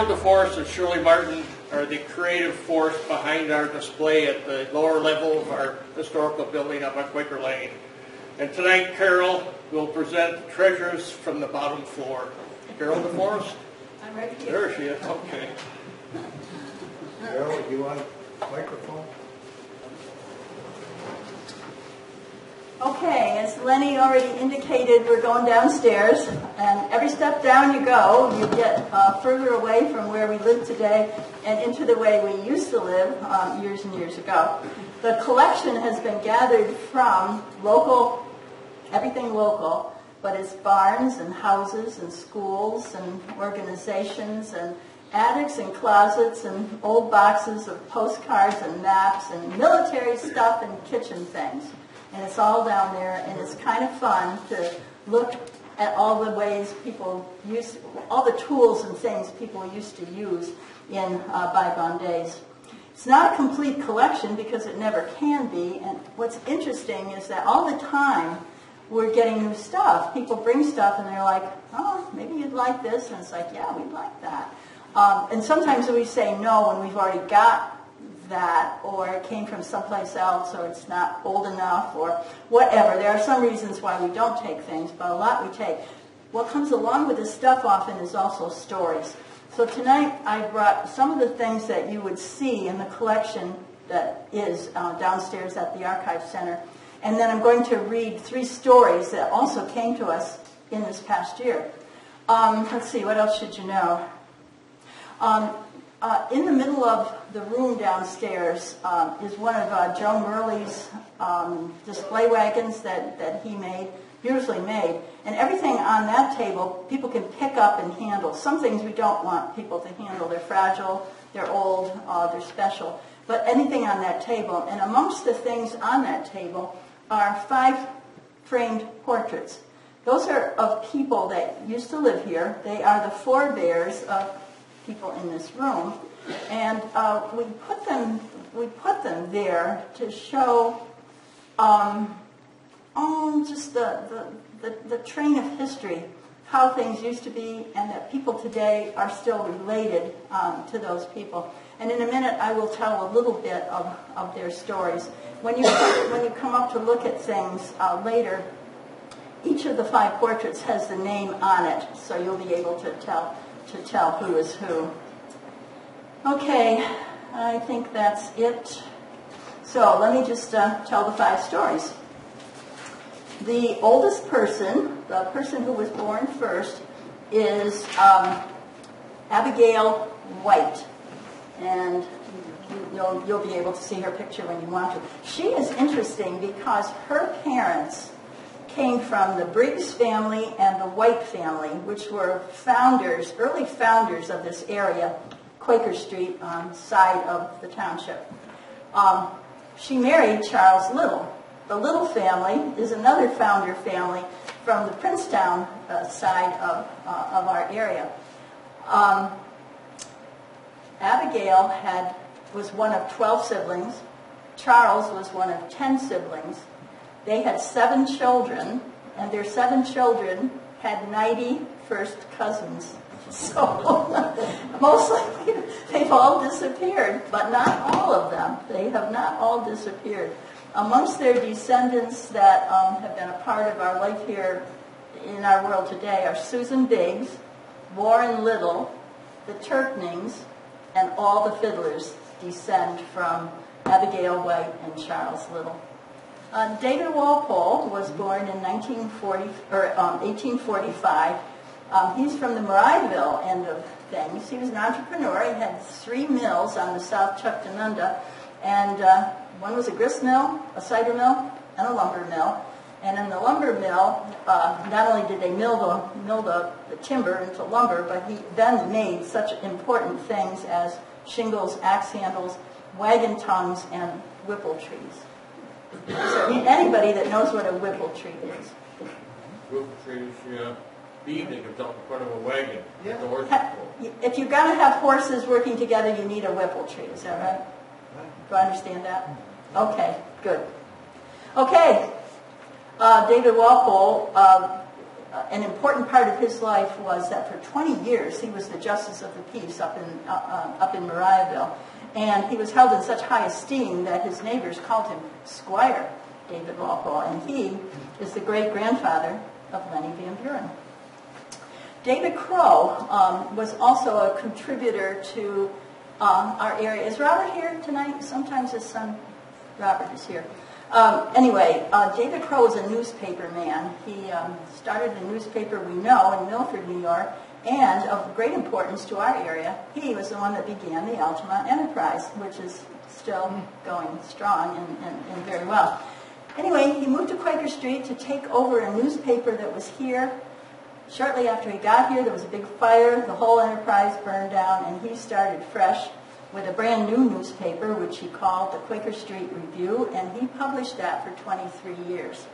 deForest and Shirley Martin are the creative force behind our display at the lower level of our historical building up on Quaker Lane. And tonight, Carole will present treasures from the bottom floor. Carole deForest? I'm right here. There she is. Okay. Carole, you want a microphone? Okay, as Lenny already indicated, we're going downstairs, and every step down you go, you get further away from where we live today and into the way we used to live years and years ago. The collection has been gathered from local, everything local, but it's barns and houses and schools and organizations and attics and closets and old boxes of postcards and maps and military stuff and kitchen things. And it's all down there, and it's kind of fun to look at all the ways people used, all the tools and things people used to use in bygone days. It's not a complete collection because it never can be, and what's interesting is that all the time we're getting new stuff. People bring stuff and they're like, oh, maybe you'd like this, and it's like, yeah, we'd like that. And sometimes we say no when we've already got that, or it came from someplace else, or it's not old enough, or whatever. There are some reasons why we don't take things, but a lot we take. What comes along with this stuff often is also stories. So tonight I brought some of the things that you would see in the collection that is downstairs at the Archive Center. And then I'm going to read 3 stories that also came to us in this past year. Let's see, what else should you know? In the middle of the room downstairs is one of Joe Murley's display wagons that he made, beautifully made. And everything on that table, people can pick up and handle. Some things we don't want people to handle. They're fragile, they're old, they're special. But anything on that table. And amongst the things on that table are 5 framed portraits. Those are of people that used to live here. They are the forebears of people in this room, and we put them there to show just the train of history, how things used to be, and that people today are still related to those people. And in a minute, I will tell a little bit of their stories. When you come up to look at things later, each of the 5 portraits has the name on it, so you'll be able to tell who is who. Okay, I think that's it. So let me just tell the 5 stories. The oldest person, the person who was born first, is Abigail White. And you'll be able to see her picture when you want to. She is interesting because her parents came from the Briggs family and the White family, which were founders, early founders of this area, Quaker Street, on the side of the township. She married Charles Liddle. The Liddle family is another founder family from the Princetown side of our area. Abigail was one of 12 siblings. Charles was one of 10 siblings. They had 7 children, and their 7 children had 90 first cousins. So most likely they've all disappeared, but not all of them. They have not all disappeared. Amongst their descendants that have been a part of our life here in our world today are Susan Biggs, Warren Liddle, the Turknings, and all the Fiddlers descend from Abigail White and Charles Liddle. David Walpole was born in 1845. He's from the Marieville end of things. He was an entrepreneur. He had 3 mills on the South Chuctanunda, and one was a grist mill, a cider mill, and a lumber mill. And in the lumber mill, not only did they mill the timber into lumber, but he then made such important things as shingles, axe handles, wagon tongues, and whipple trees. So anybody that knows what a whipple tree is. Whipple trees, yeah. Beam that comes out in front of a wagon. Yeah. The horses pull. If you're going to have horses working together, you need a whipple tree. Is that right? Do I understand that? Okay, good. Okay, David Walpole an important part of his life was that for 20 years he was the justice of the peace up in Mariahville. And he was held in such high esteem that his neighbors called him Squire David Walpole, and he is the great-grandfather of Lenny Van Buren. David Crowe was also a contributor to our area. Is Robert here tonight? Sometimes his son Robert is here. Anyway, David Crowe was a newspaper man. He started a newspaper we know in Milford, New York, and of great importance to our area, he was the one that began the Altamont Enterprise, which is still going strong and very well. Anyway, he moved to Quaker Street to take over a newspaper that was here. Shortly after he got here, there was a big fire. The whole enterprise burned down, and he started fresh with a brand new newspaper, which he called the Quaker Street Review, and he published that for 23 years.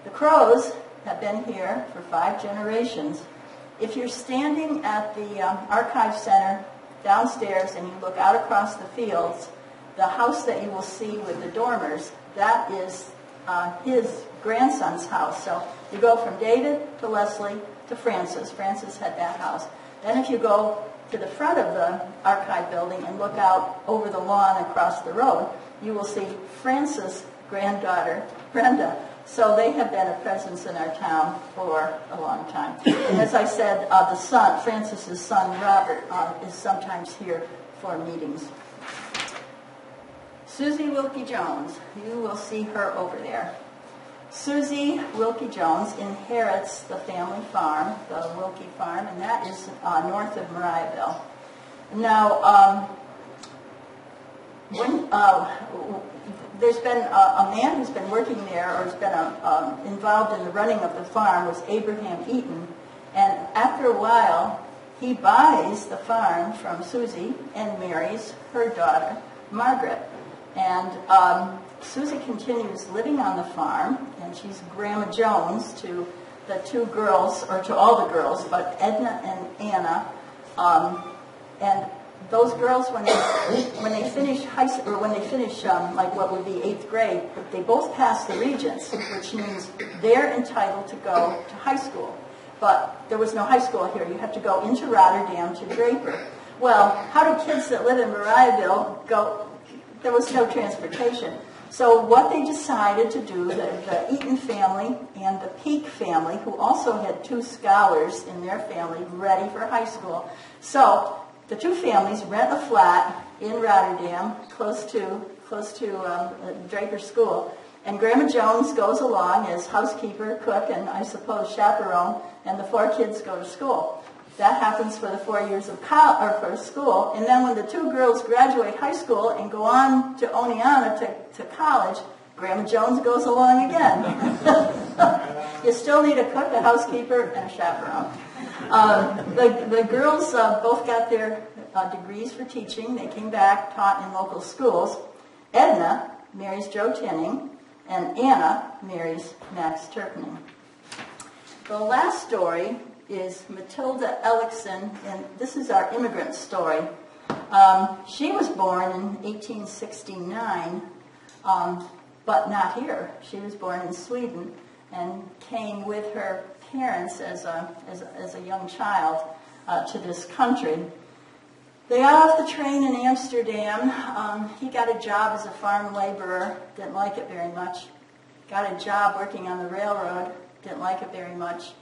The Crowes have been here for 5 generations. If you're standing at the Archive Center downstairs and you look out across the fields, the house that you will see with the dormers, that is his grandson's house. So you go from David to Leslie to Francis. Francis had that house. Then if you go to the front of the archive building and look out over the lawn across the road, you will see Francis' granddaughter, Brenda. So they have been a presence in our town for a long time. And as I said, the son, Francis' son, Robert, is sometimes here for meetings. Susie Wilkie Jones, you will see her over there. Susie Wilkie Jones inherits the family farm, the Wilkie farm, and that is north of Mariahville. Now, there's been a man who's been working there or has been involved in the running of the farm was Abraham Eaton, and after a while he buys the farm from Susie and marries her daughter, Margaret. And Susie continues living on the farm, and she's Grandma Jones to the 2 girls, or to all the girls, but Edna and Anna. And those girls, when they finish high school, or when they finish like what would be 8th grade, they both pass the Regents, which means they're entitled to go to high school. But there was no high school here. You have to go into Rotterdam to Draper. Well, how do kids that live in Mariahville go? There was no transportation. So what they decided to do, the Eaton family and the Peak family, who also had 2 scholars in their family ready for high school. So the 2 families rent a flat in Rotterdam, close to Draper School. And Grandma Jones goes along as housekeeper, cook, and I suppose chaperone, and the 4 kids go to school. That happens for the 4 years of for school. And then when the 2 girls graduate high school and go on to Oneonta to college, Grandma Jones goes along again. You still need a cook, a housekeeper, and a chaperone. The girls both got their degrees for teaching. They came back, taught in local schools. Edna marries Joe Tinning, and Anna marries Max Turpning. The last story is Matilda Alexson, and this is our immigrant story. She was born in 1869, but not here. She was born in Sweden and came with her parents as a young child to this country. They got off the train in Amsterdam. He got a job as a farm laborer, didn't like it very much. Got a job working on the railroad, didn't like it very much.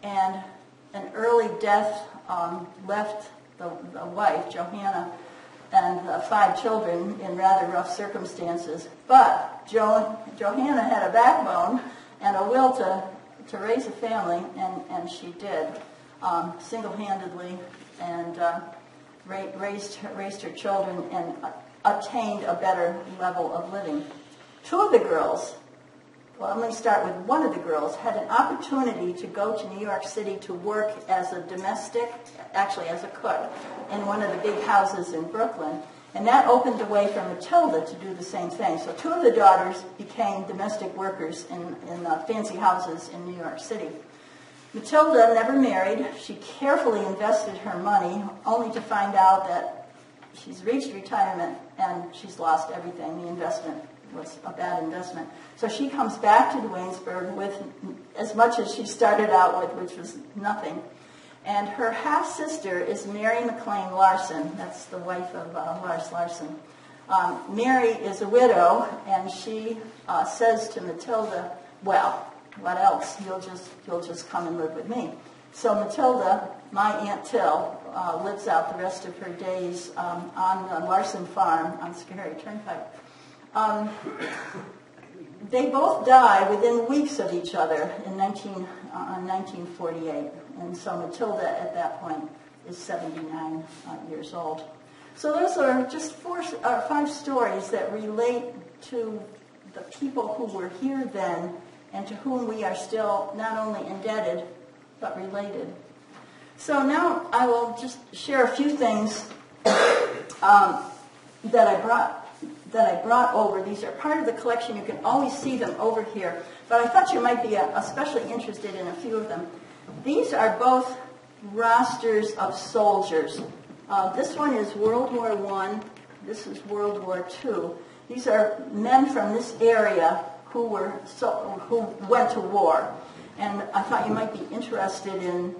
And an early death left the wife, Johanna, and 5 children in rather rough circumstances. But Johanna had a backbone and a will to raise a family, and she did, single-handedly, and raised her children and attained a better level of living. 2 of the girls, well, let me start with one of the girls, had an opportunity to go to New York City to work as a domestic, actually as a cook, in one of the big houses in Brooklyn. And that opened the way for Matilda to do the same thing. So 2 of the daughters became domestic workers in fancy houses in New York City. Matilda never married. She carefully invested her money, only to find out that she's reached retirement and she's lost everything. The investment was a bad investment. So she comes back to Duanesburg with as much as she started out with, which was nothing. And her half-sister is Mary McLean Larson. That's the wife of Lars Larson. Mary is a widow, and she says to Matilda, well, what else? You'll just come and live with me. So Matilda, my Aunt Till, lives out the rest of her days on the Larson farm on Hickory Turnpike. They both die within weeks of each other in 1948. And so Matilda at that point is 79 years old. So those are just 5 stories that relate to the people who were here then and to whom we are still not only indebted but related. So now I will just share a few things that I brought over. These are part of the collection. You can always see them over here, but I thought you might be especially interested in a few of them. These are both rosters of soldiers. This one is World War I. This is World War II. These are men from this area who went to war. And I thought you might be interested in,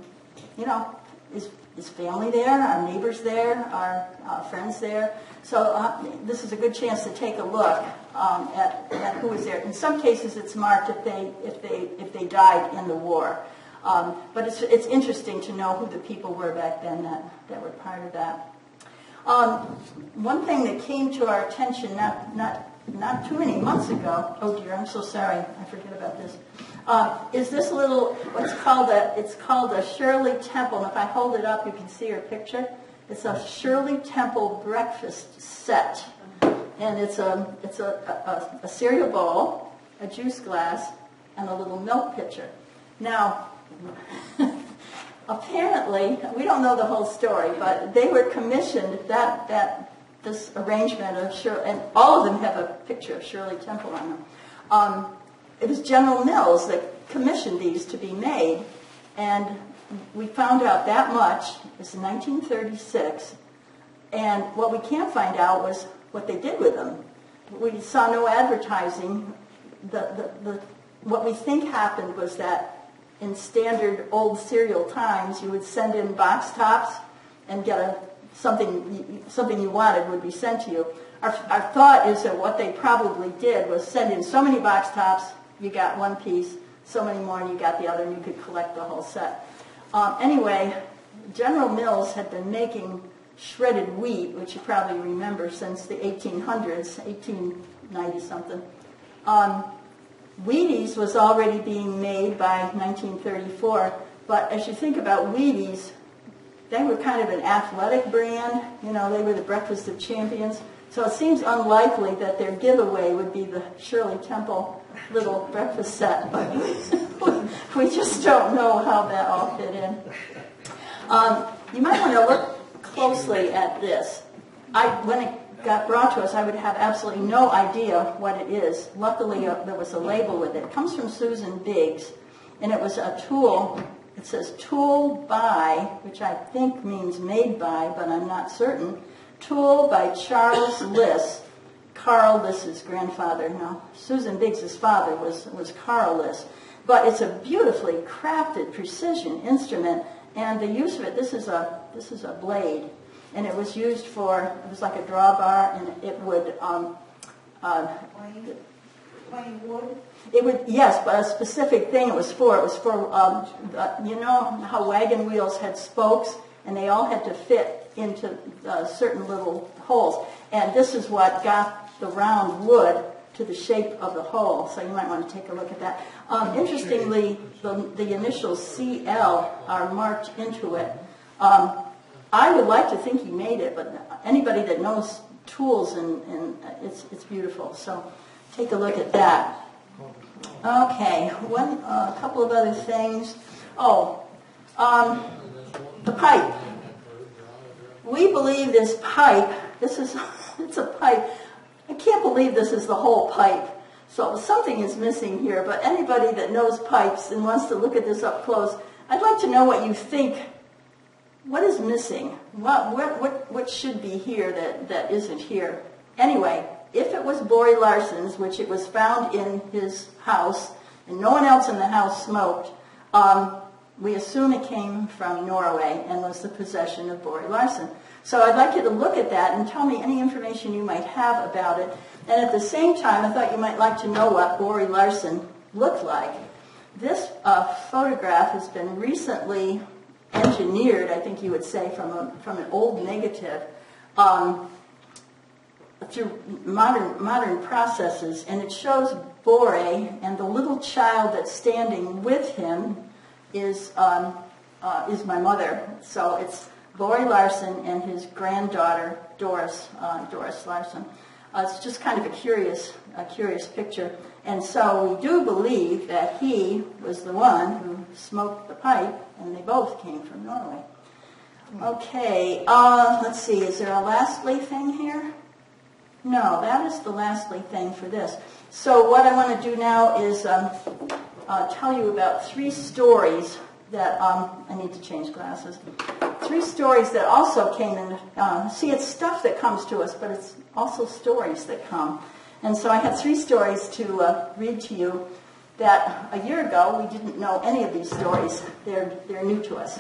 is family there? Are neighbors there? Are friends there? So this is a good chance to take a look at who is there. In some cases, it's marked if they died in the war. But it's interesting to know who the people were back then that were part of that. One thing that came to our attention not too many months ago. Oh dear, I'm so sorry. I forget about this. Is this little it's called a Shirley Temple. And if I hold it up, you can see her picture. It's a Shirley Temple breakfast set, and it's a cereal bowl, a juice glass, and a little milk pitcher. Now, apparently, we don't know the whole story, but they were commissioned this arrangement of Shirley, and all of them have a picture of Shirley Temple on them. It was General Mills that commissioned these to be made, and we found out that much. It was in 1936, and what we can't find out was what they did with them. We saw no advertising. What we think happened was that in standard old cereal times, you would send in box tops and get something you wanted would be sent to you. Our thought is that what they probably did was send in so many box tops, you got one piece, so many more, and you got the other, and you could collect the whole set. Anyway, General Mills had been making shredded wheat, which you probably remember, since the 1800s, 1890-something. Wheaties was already being made by 1934, but as you think about Wheaties, they were kind of an athletic brand. They were the breakfast of champions. So it seems unlikely that their giveaway would be the Shirley Temple little breakfast set. But we just don't know how that all fit in. You might want to look closely at this. When it got brought to us, I would have absolutely no idea what it is. Luckily, there was a label with it. It comes from Susan Biggs, and it was a tool. It says tool by, which I think means made by, but I'm not certain. Tool by Charles Liss. Carl Liss's grandfather. Now, Susan Biggs' father was Carl Liss. But it's a beautifully crafted precision instrument, and the use of it, this is a blade, and it was used it was like a drawbar, and it would Plain wood? It would, yes, but a specific thing it was for. It was for, you know how wagon wheels had spokes, and they all had to fit into certain little holes. And this is what got the round wood to the shape of the hole. So you might want to take a look at that. Interestingly, the initials CL are marked into it. I would like to think he made it, but anybody that knows tools, and it's beautiful. So take a look at that. Okay, a couple of other things. The pipe. We believe this pipe, it's a pipe. I can't believe this is the whole pipe. So something is missing here, but anybody that knows pipes and wants to look at this up close, I'd like to know what you think. What is missing? What should be here that isn't here? Anyway, if it was Bory Larson's, which it was found in his house, and no one else in the house smoked, we assume it came from Norway and was the possession of Bory Larson. So I'd like you to look at that and tell me any information you might have about it. And at the same time, I thought you might like to know what Bory Larson looked like. This photograph has been recently engineered, I think you would say, from an old negative through modern processes, and it shows Bory, and the little child that's standing with him is my mother. So it's Bory Larson and his granddaughter Doris Larson. It's just kind of a curious picture. And so we do believe that he was the one who smoked the pipe, and they both came from Norway. Okay, let's see, is there a lastly thing here? No, that is the lastly thing for this. So what I want to do now is tell you about 3 stories that, I need to change glasses. 3 stories that also came in, see, it's stuff that comes to us, but it's also stories that come. And so I have 3 stories to read to you that a year ago we didn't know any of these stories. They're new to us.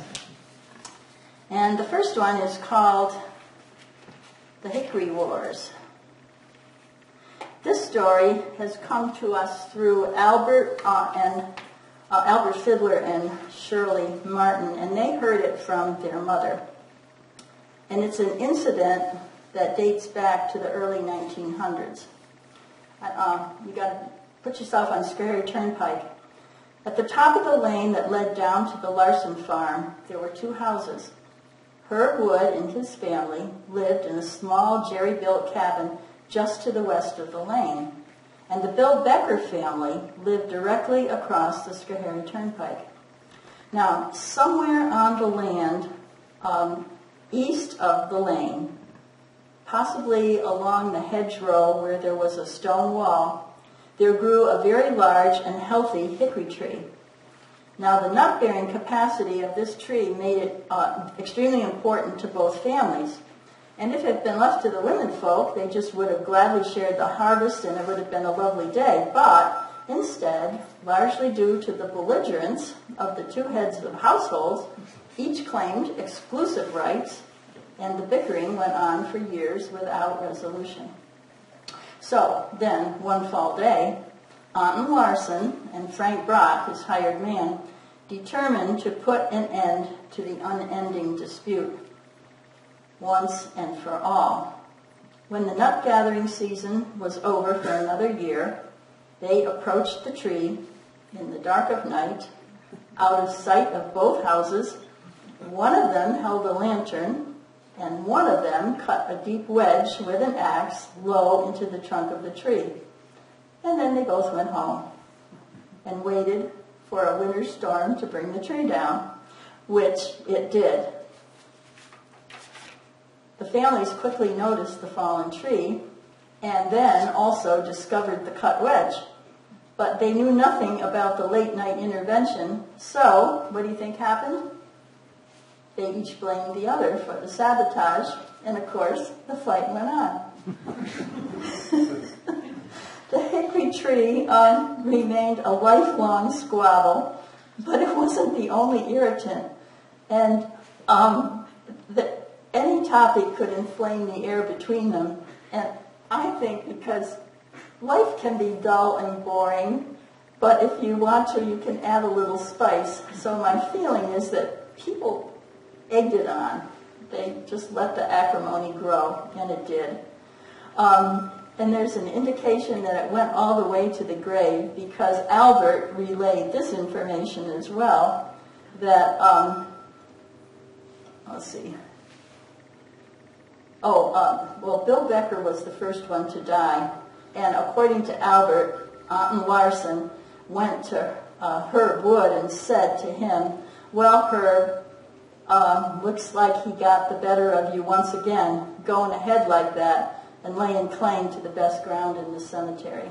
And the first one is called The Hickory Wars. This story has come to us through Albert Fiddler and Shirley Martin, and they heard it from their mother. And it's an incident that dates back to the early 1900s. You got to put yourself on Schoharie Turnpike. At the top of the lane that led down to the Larson farm, there were 2 houses. Herb Wood and his family lived in a small jerry-built cabin just to the west of the lane. And the Bill Becker family lived directly across the Schoharie Turnpike. Now, somewhere on the land east of the lane, possibly along the hedgerow where there was a stone wall, there grew a very large and healthy hickory tree. Now, the nut-bearing capacity of this tree made it extremely important to both families. And if it had been left to the women folk, they just would have gladly shared the harvest and it would have been a lovely day. But instead, largely due to the belligerence of the 2 heads of households, each claimed exclusive rights, and the bickering went on for years without resolution. So then, one fall day, Anton Larson and Frank Brock, his hired man, determined to put an end to the unending dispute once and for all. When the nut gathering season was over for another year, they approached the tree in the dark of night, out of sight of both houses. One of them held a lantern, and one of them cut a deep wedge with an axe low into the trunk of the tree. And then they both went home and waited for a winter storm to bring the tree down, which it did. The families quickly noticed the fallen tree and then also discovered the cut wedge. But they knew nothing about the late night intervention, so what do you think happened? They each blamed the other for the sabotage, and of course, the fight went on. The hickory tree remained a lifelong squabble, but it wasn't the only irritant. And any topic could inflame the air between them. And I think because life can be dull and boring, but if you want to, you can add a little spice. So my feeling is that people egged it on. They just let the acrimony grow, and it did. And there's an indication that it went all the way to the grave because Albert relayed this information as well, that, let's see. Well, Bill Becker was the first one to die, and according to Albert, Anton Larson went to Herb Wood and said to him, "Well, Herb, looks like he got the better of you once again, going ahead like that and laying claim to the best ground in the cemetery."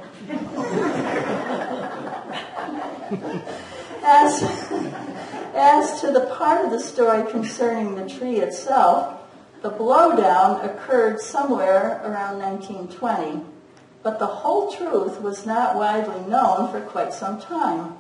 As to the part of the story concerning the tree itself, the blowdown occurred somewhere around 1920, But the whole truth was not widely known for quite some time.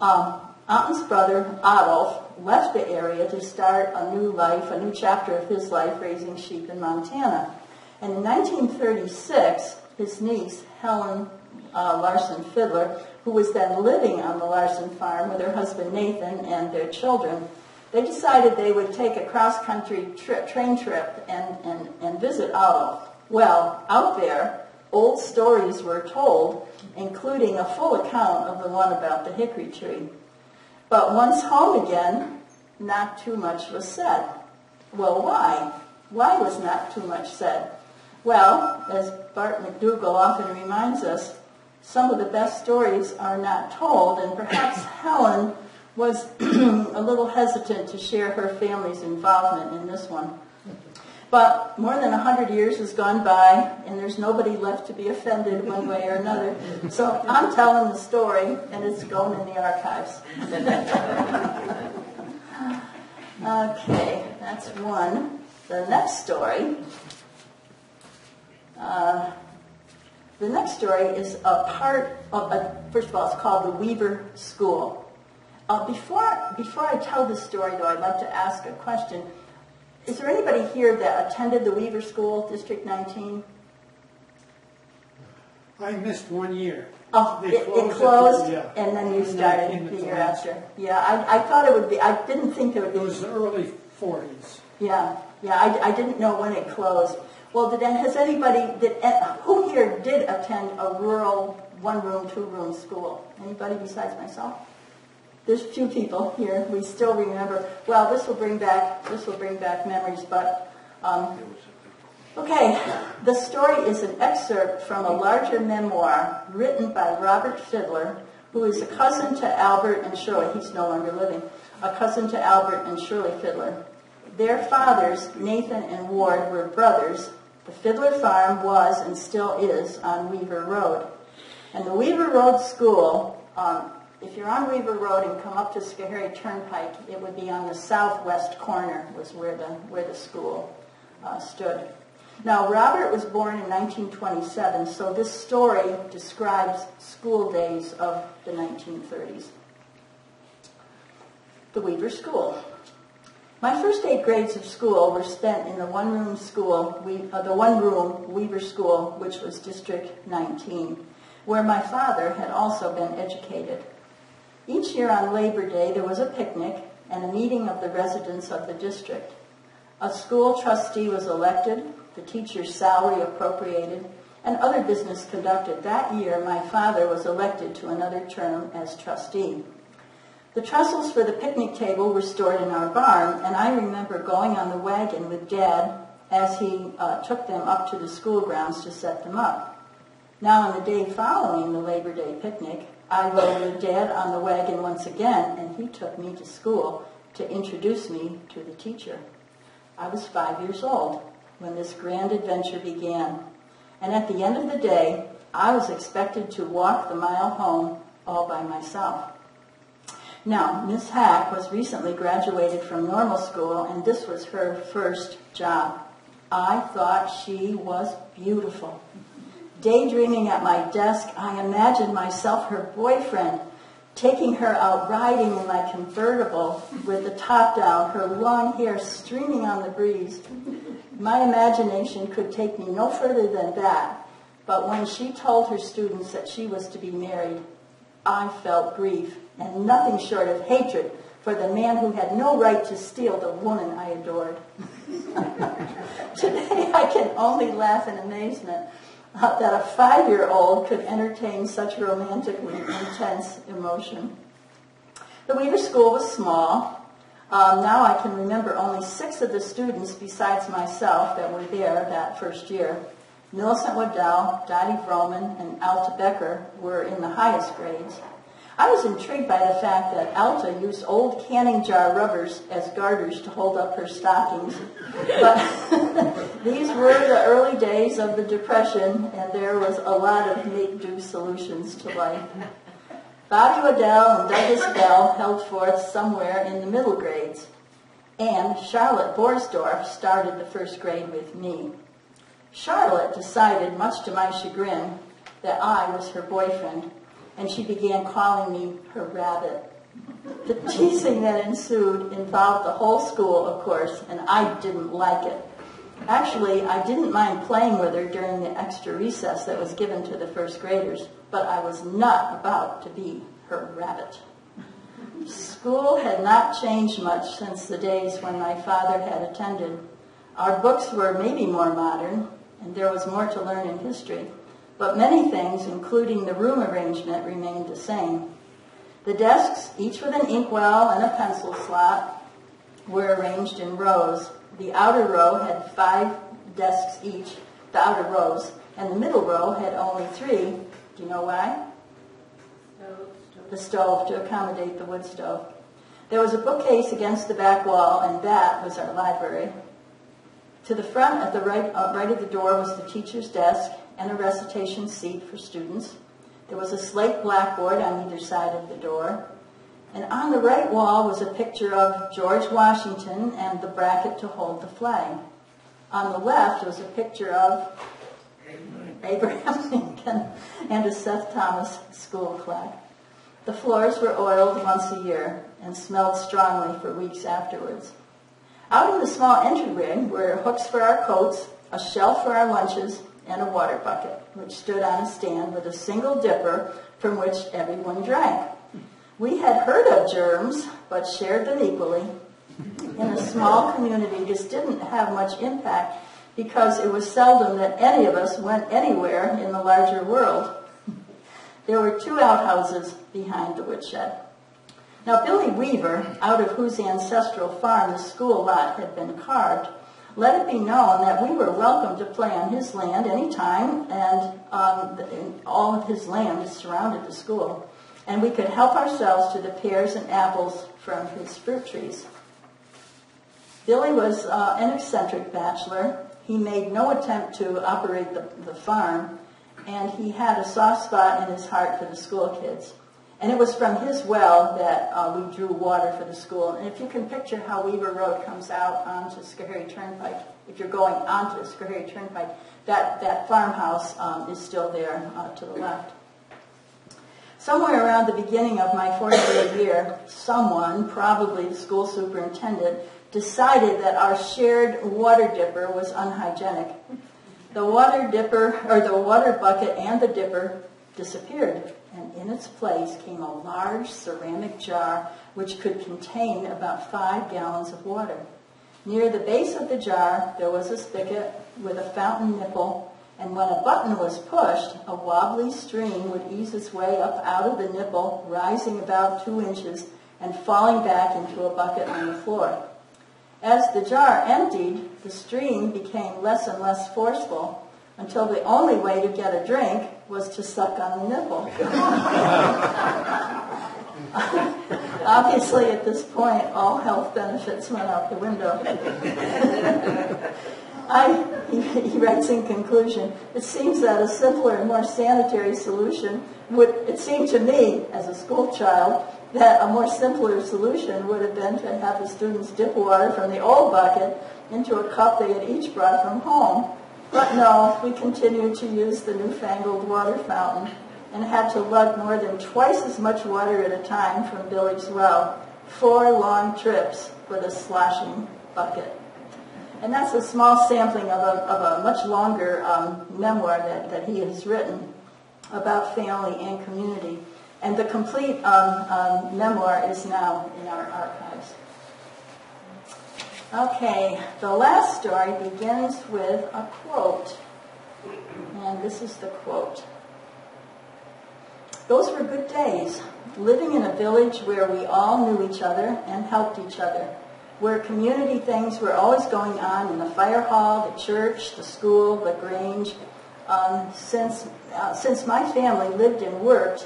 Otten's brother, Adolf, left the area to start a new life, a new chapter of his life raising sheep in Montana. And in 1936, his niece, Helen Larson Fiddler, who was then living on the Larson farm with her husband Nathan and their children, they decided they would take a cross-country train trip and visit Adolf. Well, out there, old stories were told, including a full account of the one about the hickory tree. But once home again, not too much was said. Well, why? Why was not too much said? Well, as Bart McDougall often reminds us, some of the best stories are not told, and perhaps Helen was a little hesitant to share her family's involvement in this one. But more than 100 years has gone by, and there's nobody left to be offended one way or another. So I'm telling the story, and it's going in the archives. Okay, that's one. The next story is a part of, first of all, it's called the Weaver School. Before I tell this story, though, I'd like to ask a question. Is there anybody here that attended the Weaver School, District 19? I missed 1 year. Oh, it closed, and then you started in the year after. Yeah, I thought it would be, I didn't think it would be. It was the early 40s. Yeah, I didn't know when it closed. Well, who here did attend a rural one-room, two-room school? Anybody besides myself? There's a few people here. We still remember. Well, this will bring back memories. But okay, the story is an excerpt from a larger memoir written by Robert Fiddler, who is a cousin to Albert and Shirley. He's no longer living. A cousin to Albert and Shirley Fiddler. Their fathers, Nathan and Ward, were brothers. The Fiddler farm was and still is on Weaver Road, and the Weaver Road School. If you're on Weaver Road and come up to Schoharie Turnpike, it would be on the southwest corner was where the school stood. Now, Robert was born in 1927, so this story describes school days of the 1930s. The Weaver School. My first 8 grades of school were spent in the one-room Weaver School, which was District 19, where my father had also been educated. Each year on Labor Day, there was a picnic and a meeting of the residents of the district. A school trustee was elected, the teacher's salary appropriated, and other business conducted. That year, my father was elected to another term as trustee. The trestles for the picnic table were stored in our barn, and I remember going on the wagon with Dad as he took them up to the school grounds to set them up. Now, on the day following the Labor Day picnic, I rode with Dad on the wagon once again, and he took me to school to introduce me to the teacher. I was 5 years old when this grand adventure began, and at the end of the day, I was expected to walk the mile home all by myself. Now, Miss Hack was recently graduated from normal school, and this was her first job. I thought she was beautiful. Daydreaming at my desk, I imagined myself her boyfriend, taking her out riding in my convertible with the top down, her long hair streaming on the breeze. My imagination could take me no further than that, but when she told her students that she was to be married, I felt grief and nothing short of hatred for the man who had no right to steal the woman I adored. Today I can only laugh in amazement that a 5-year-old could entertain such romantically intense emotion. The Weaver School was small. Now I can remember only 6 of the students besides myself that were there that first year. Millicent Waddell, Dottie Vroman, and Alta Becker were in the highest grades. I was intrigued by the fact that Alta used old canning jar rubbers as garters to hold up her stockings. But these were the early days of the Depression, and there was a lot of make-do solutions to life. Bobby Waddell and Douglas Bell held forth somewhere in the middle grades, and Charlotte Borsdorf started the first grade with me. Charlotte decided, much to my chagrin, that I was her boyfriend, and she began calling me her rabbit. The teasing that ensued involved the whole school, of course, and I didn't like it. Actually, I didn't mind playing with her during the extra recess that was given to the first graders, but I was not about to be her rabbit. School had not changed much since the days when my father had attended. Our books were maybe more modern, and there was more to learn in history, but many things, including the room arrangement, remained the same. The desks, each with an inkwell and a pencil slot, were arranged in rows. The outer row had 5 desks each, the outer rows, and the middle row had only 3. Do you know why? The stove, to accommodate the wood stove. There was a bookcase against the back wall, and that was our library. To the front, at the right of the door, was the teacher's desk and a recitation seat for students. There was a slate blackboard on either side of the door. And on the right wall was a picture of George Washington and the bracket to hold the flag. On the left was a picture of Abraham Lincoln and a Seth Thomas school flag. The floors were oiled once a year and smelled strongly for weeks afterwards. Out in the small entryway were hooks for our coats, a shelf for our lunches, and a water bucket, which stood on a stand with a single dipper from which everyone drank. We had heard of germs, but shared them equally. In a small community, this didn't have much impact because it was seldom that any of us went anywhere in the larger world. There were 2 outhouses behind the woodshed. Now, Billy Weaver, out of whose ancestral farm the school lot had been carved, let it be known that we were welcome to play on his land any time, and all of his land surrounded the school. And we could help ourselves to the pears and apples from his fruit trees. Billy was an eccentric bachelor. He made no attempt to operate the farm, and he had a soft spot in his heart for the school kids. And it was from his well that we drew water for the school. And if you can picture how Weaver Road comes out onto Hickory Turnpike, if you're going onto Hickory Turnpike, that farmhouse is still there to the left. Somewhere around the beginning of my 4th grade year, someone, probably the school superintendent, decided that our shared water dipper was unhygienic. The water bucket and the dipper disappeared, and in its place came a large ceramic jar which could contain about 5 gallons of water. Near the base of the jar, there was a spigot with a fountain nipple, and when a button was pushed, a wobbly stream would ease its way up out of the nipple, rising about 2 inches and falling back into a bucket on the floor. As the jar emptied, the stream became less and less forceful until the only way to get a drink was to suck on the nipple. Obviously, at this point, all health benefits went out the window. He writes in conclusion, it seems that a simpler and more sanitary solution it seemed to me, as a school child, that a more simpler solution would have been to have the students dip water from the old bucket into a cup they had each brought from home. But no, we continued to use the newfangled water fountain and had to lug more than twice as much water at a time from Billy's well, 4 long trips with a sloshing bucket. And that's a small sampling of a much longer memoir that he has written about family and community. And the complete memoir is now in our archives. Okay, the last story begins with a quote. And this is the quote. Those were good days, living in a village where we all knew each other and helped each other, where community things were always going on in the fire hall, the church, the school, the grange. Since my family lived and worked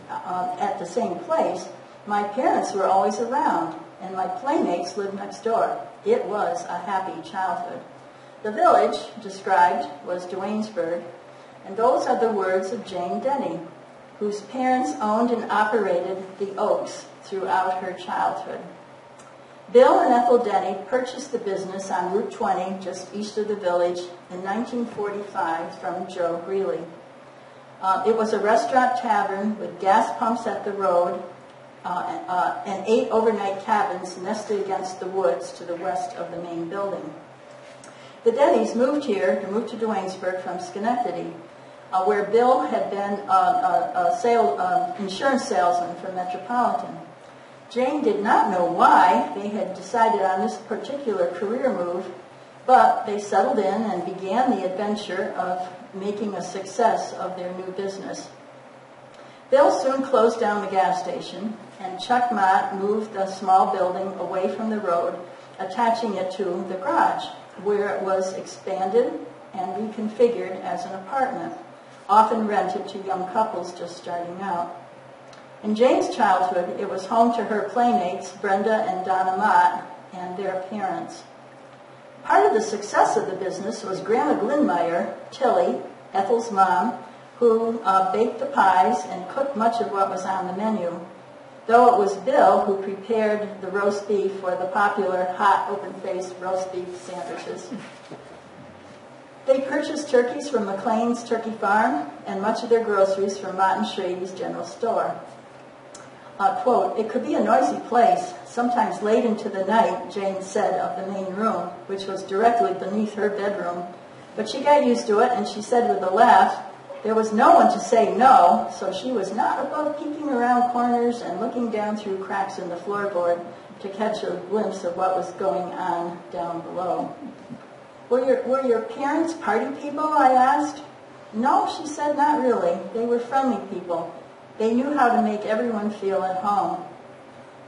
at the same place, my parents were always around, and my playmates lived next door. It was a happy childhood. The village described was Duanesburg, and those are the words of Jane Denny, whose parents owned and operated the Oaks throughout her childhood. Bill and Ethel Denny purchased the business on Route 20, just east of the village, in 1945 from Joe Greeley. It was a restaurant tavern with gas pumps at the road and 8 overnight cabins nested against the woods to the west of the main building. The Dennys moved to Duanesburg from Schenectady, where Bill had been a insurance salesman for Metropolitan. Jane did not know why they had decided on this particular career move, but they settled in and began the adventure of making a success of their new business. Bill soon closed down the gas station, and Chuck Mott moved the small building away from the road, attaching it to the garage, where it was expanded and reconfigured as an apartment, often rented to young couples just starting out. In Jane's childhood, it was home to her playmates, Brenda and Donna Mott, and their parents. Part of the success of the business was Grandma Glinmeyer, Tilly, Ethel's mom, who baked the pies and cooked much of what was on the menu, though it was Bill who prepared the roast beef for the popular hot, open-faced roast beef sandwiches. They purchased turkeys from McLean's Turkey Farm and much of their groceries from Mott and Schrady's General Store. Quote, "It could be a noisy place, sometimes late into the night," Jane said of the main room, which was directly beneath her bedroom. But she got used to it, and she said with a laugh, there was no one to say no, so she was not above peeking around corners and looking down through cracks in the floorboard to catch a glimpse of what was going on down below. Were your parents party people?" I asked. "No," she said, "not really. They were friendly people. They knew how to make everyone feel at home."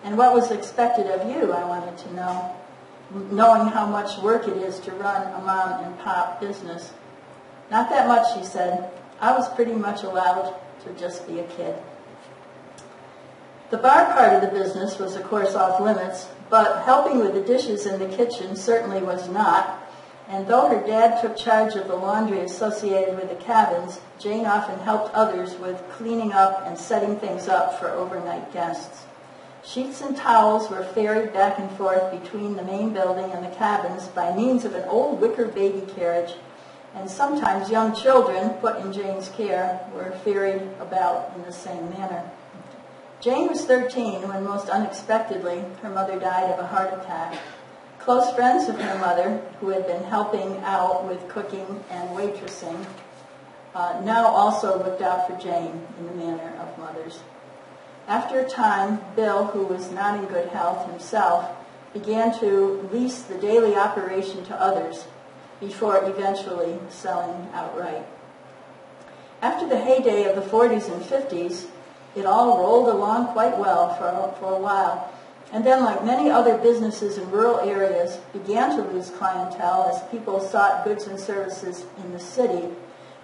"And what was expected of you?" I wanted to know, knowing how much work it is to run a mom and pop business. "Not that much," she said. "I was pretty much allowed to just be a kid." The bar part of the business was, of course, off limits, but helping with the dishes in the kitchen certainly was not. And though her dad took charge of the laundry associated with the cabins, Jane often helped others with cleaning up and setting things up for overnight guests. Sheets and towels were ferried back and forth between the main building and the cabins by means of an old wicker baby carriage, and sometimes young children, put in Jane's care, were ferried about in the same manner. Jane was 13 when, most unexpectedly, her mother died of a heart attack. Close friends of her mother, who had been helping out with cooking and waitressing, now also looked out for Jane in the manner of mothers. After a time, Bill, who was not in good health himself, began to lease the daily operation to others before eventually selling outright. After the heyday of the 40s and 50s, it all rolled along quite well for a while. And then, like many other businesses in rural areas, began to lose clientele as people sought goods and services in the city,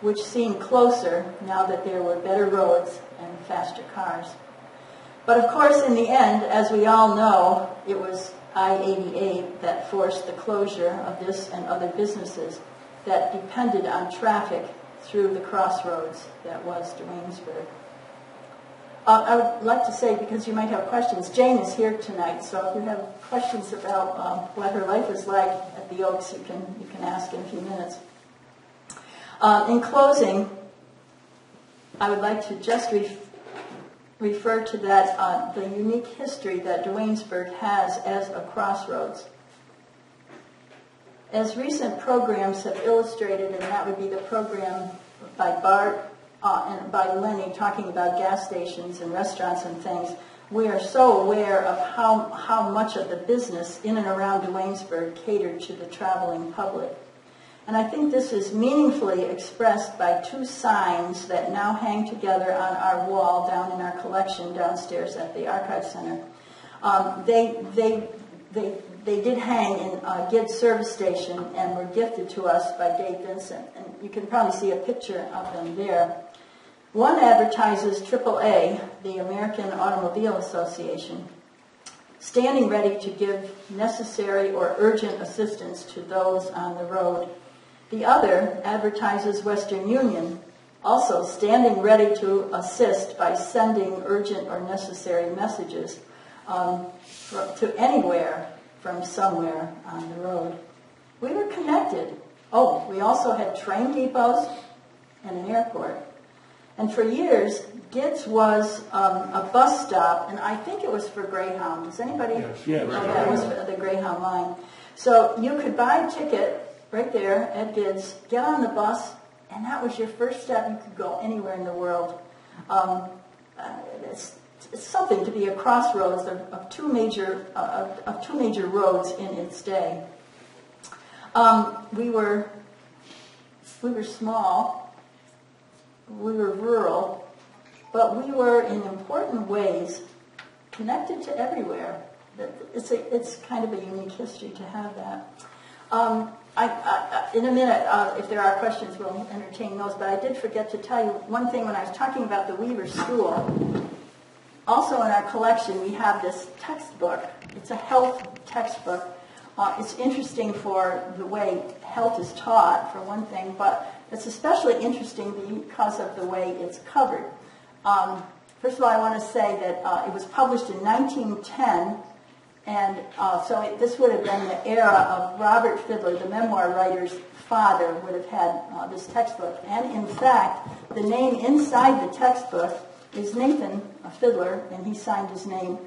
which seemed closer now that there were better roads and faster cars. But of course, in the end, as we all know, it was I-88 that forced the closure of this and other businesses that depended on traffic through the crossroads that was Duanesburg. I would like to say, because you might have questions, Jane is here tonight, so if you have questions about what her life is like at the Oaks, you can ask in a few minutes. In closing, I would like to just refer to that the unique history that Duanesburg has as a crossroads. As recent programs have illustrated, and that would be the program by Bart and by Lenny talking about gas stations and restaurants and things, we are so aware of how much of the business in and around Duanesburg catered to the traveling public. And I think this is meaningfully expressed by 2 signs that now hang together on our wall down in our collection downstairs at the Archive Center. They did hang in Gid's service station and were gifted to us by Dave Vincent. And you can probably see a picture of them there. One advertises AAA, the American Automobile Association, standing ready to give necessary or urgent assistance to those on the road. The other advertises Western Union, also standing ready to assist by sending urgent or necessary messages to anywhere from somewhere on the road. We were connected. Oh, we also had train depots and an airport. And for years, Gitz was a bus stop, and I think it was for Greyhound. Does anybody? Yes. Okay, it was for the Greyhound line. So you could buy a ticket right there at Gitz, get on the bus, and that was your first step. You could go anywhere in the world. It's something to be a crossroads of two major roads in its day. We were small, we were rural, but we were in important ways connected to everywhere. It's kind of a unique history to have that. In a minute, if there are questions, we'll entertain those, but I did forget to tell you one thing when I was talking about the Weaver School. Also in our collection, we have this textbook. It's a health textbook. It's interesting for the way health is taught, for one thing, but it's especially interesting because of the way it's covered. First of all, I want to say that it was published in 1910, and so this would have been the era of Robert Fiddler, the memoir writer's father, would have had this textbook. And in fact, the name inside the textbook is Nathan Fiddler, and he signed his name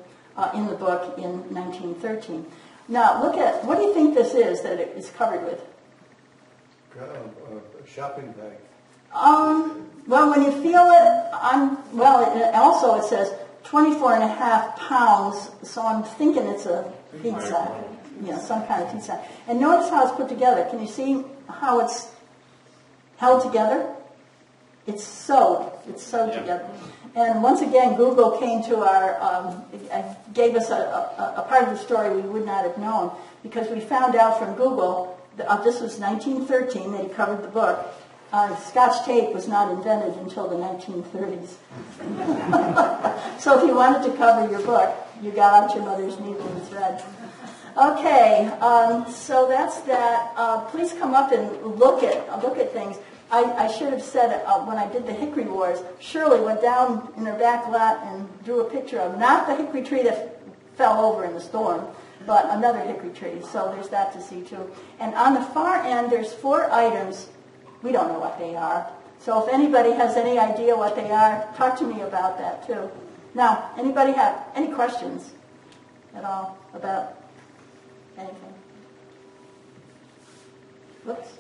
in the book in 1913. Now, look at, what do you think this is that it is covered with? A shopping bag. Well, when you feel it, also it says 24 and a half pounds, so I'm thinking it's a feed sack, some kind of feed sack. And notice how it's put together. Can you see how it's held together? It's sewed together. And once again, Google came to gave us a part of the story we would not have known, because we found out from Google, this was 1913, that he covered the book. Scotch tape was not invented until the 1930s. So if you wanted to cover your book, you got out your mother's needle and thread. Okay, so that's that. Please come up and look at things. I should have said when I did the Hickory Wars, Shirley went down in her back lot and drew a picture of not the hickory tree that fell over in the storm, but another hickory tree. So there's that to see too. And on the far end, there's 4 items. We don't know what they are. So if anybody has any idea what they are, talk to me about that too. Now, anybody have any questions at all about anything? Whoops.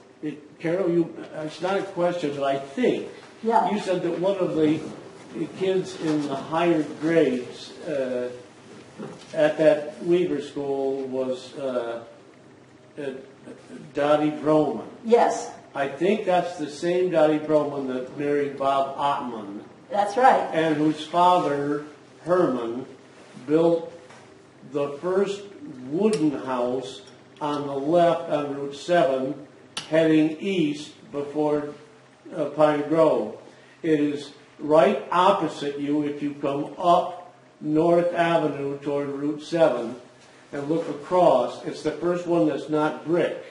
Carole, it's not a question, but I think you said that one of the kids in the higher grades at that Weaver school was Dottie Broman. Yes. I think that's the same Dottie Broman that married Bob Ottman. That's right. And whose father, Herman, built the first wooden house on the left on Route 7, heading east before Pine Grove. It is right opposite you if you come up North Avenue toward Route 7 and look across. It's the first one that's not brick.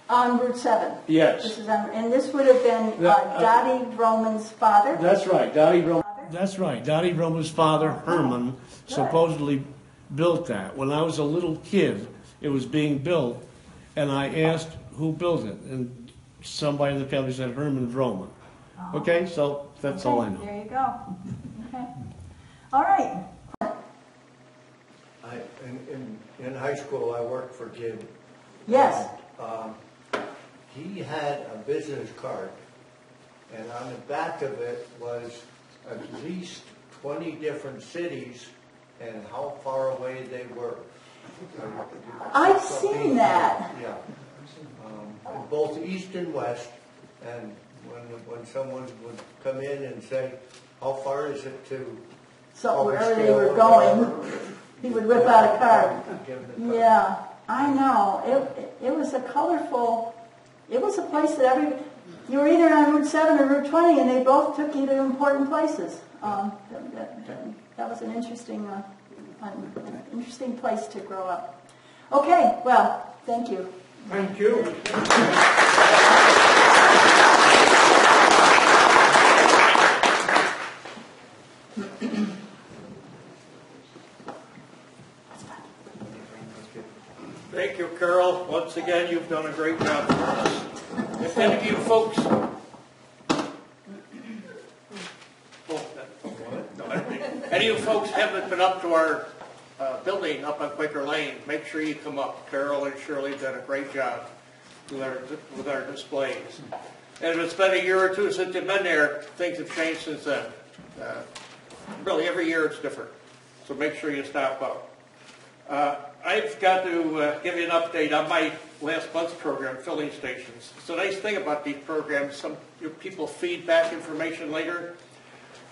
On Route 7. Yes. And this would have been Dottie Broman's father? That's right. Dottie Broman. That's right. Dottie Broman's father, Herman, supposedly built that. When I was a little kid, it was being built, and I asked who built it, and somebody in the family said Herman Broman. Oh. Okay, so that's all I know. There you go. Okay. All right. In high school, I worked for Gid. Yes. He had a business card, and on the back of it was at least 20 different cities and how far away they were. I've seen that. Yeah. Both east and west, and when someone would come in and say, how far is it to so wherever they were going, he would whip out a card. Yeah, I know. It was a colorful, it was a place that you were either on Route 7 or Route 20, and they both took you to important places. That was an interesting place to grow up. Okay, well, thank you. Thank you. you've done a great job for us. If any of you folks, any of you folks haven't been up to our building up on Quaker Lane, make sure you come up. Carole and Shirley have done a great job with our displays. And if it's been a year or two since you've been there, things have changed since then. Really, every year it's different. So make sure you stop up. I've got to give you an update on my last month's program, filling stations. It's a nice thing about these programs. Some people feed back information later.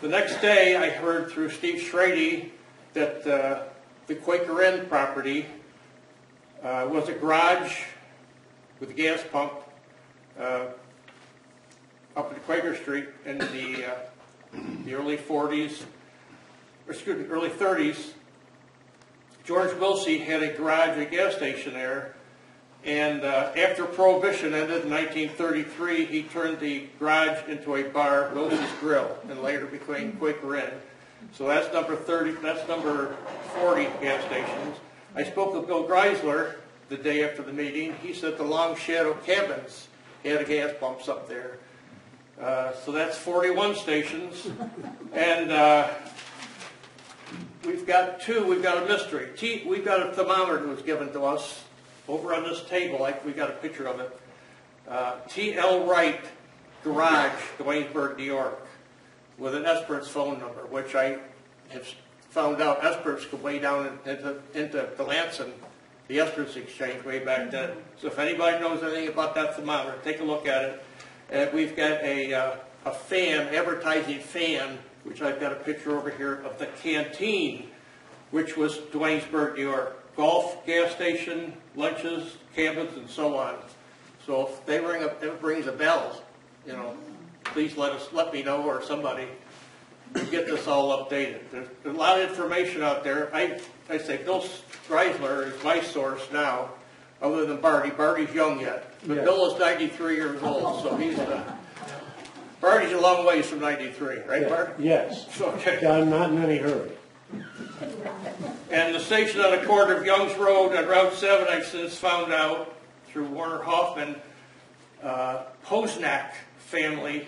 The next day, I heard through Steve Schrady that the Quaker Inn property was a garage with a gas pump up at Quaker Street in the early 40s, or excuse me, early 30s. George Wilsey had a garage, a gas station there, and after Prohibition ended in 1933, he turned the garage into a bar, Wilsey's Grill, and later became Quaker Inn. So that's number 30. That's number 40 gas stations. I spoke with Bill Greisler the day after the meeting. He said the Long Shadow Cabins had a gas pumps up there. So that's 41 stations, and we've got a mystery. We've got a thermometer that was given to us over on this table. We got a picture of it. T.L. Wright Garage, Duanesburg, New York, with an Esperance phone number, which I have found out Esperance could way down into Lansing, the Esperance Exchange way back then. So if anybody knows anything about that thermometer, take a look at it. And we've got a fan, advertising fan, which I've got a picture over here of the Canteen, which was Duanesburg, New York. Golf, gas station, lunches, cabins, and so on. So if it rings a bell, please let me know, or somebody, to get this all updated. There's a lot of information out there. I say Bill Greisler is my source now, other than Barty. Barty's young yet, but yes. Bill is 93 years old, so he's Barty's a long ways from 93, right, Bart? Yes. Okay. I'm not in any hurry. And the station on the corner of Young's Road and Route 7, I've since found out through Warner Hoffman, Posnack family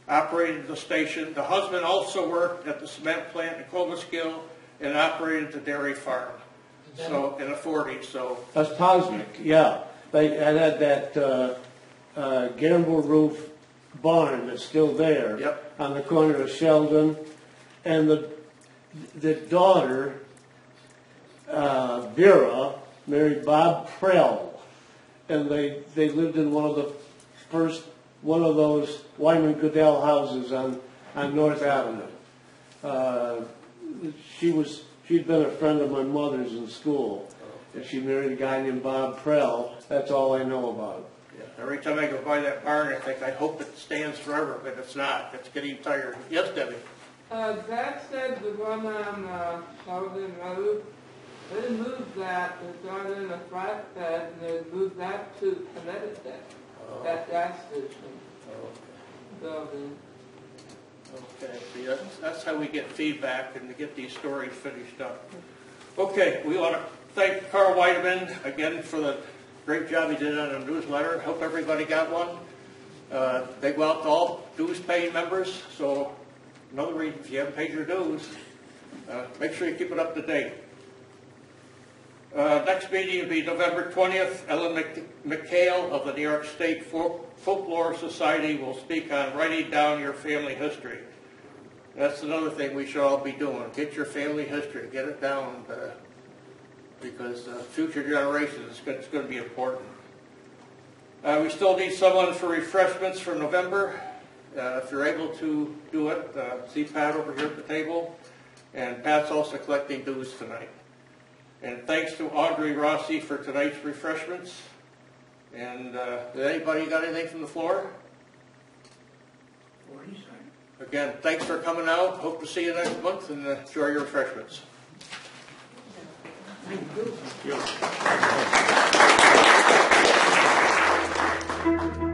operated the station. The husband also worked at the cement plant in Cloviskill and operated the dairy farm. So in the 40s. So that's Posnack, yeah. I had that gamble roof barn that's still there. Yep. On the corner of Sheldon, and the daughter Vera married Bob Prell, and they lived in one of those Wyman Goodell houses on North Avenue. She'd been a friend of my mother's in school, and she married a guy named Bob Prell. That's all I know about it. Yeah. Every time I go by that barn, I think, I hope it stands forever, but it's not. It's getting tired. Yes, Debbie? That said, the one on Sheldon Road, they moved that, they got in a flatbed, and they moved that to Connecticut, that gas station building. Okay, see, that's how we get feedback and to get these stories finished up. Okay, we want to thank Carl Weideman again for the great job he did on the newsletter. Hope everybody got one. They go out to all dues-paying members, so another reason, if you haven't paid your dues, make sure you keep it up to date. Next meeting will be November 20th. Ellen McHale of the New York State Folklore Society will speak on writing down your family history. That's another thing we should all be doing. Get your family history. Get it down because future generations, it's going to be important. We still need someone for refreshments for November. If you're able to do it, see Pat over here at the table. And Pat's also collecting dues tonight. And thanks to Audrey Rossi for tonight's refreshments. And did anybody got anything from the floor? Again, thanks for coming out. Hope to see you next month, and enjoy your refreshments. Thank you.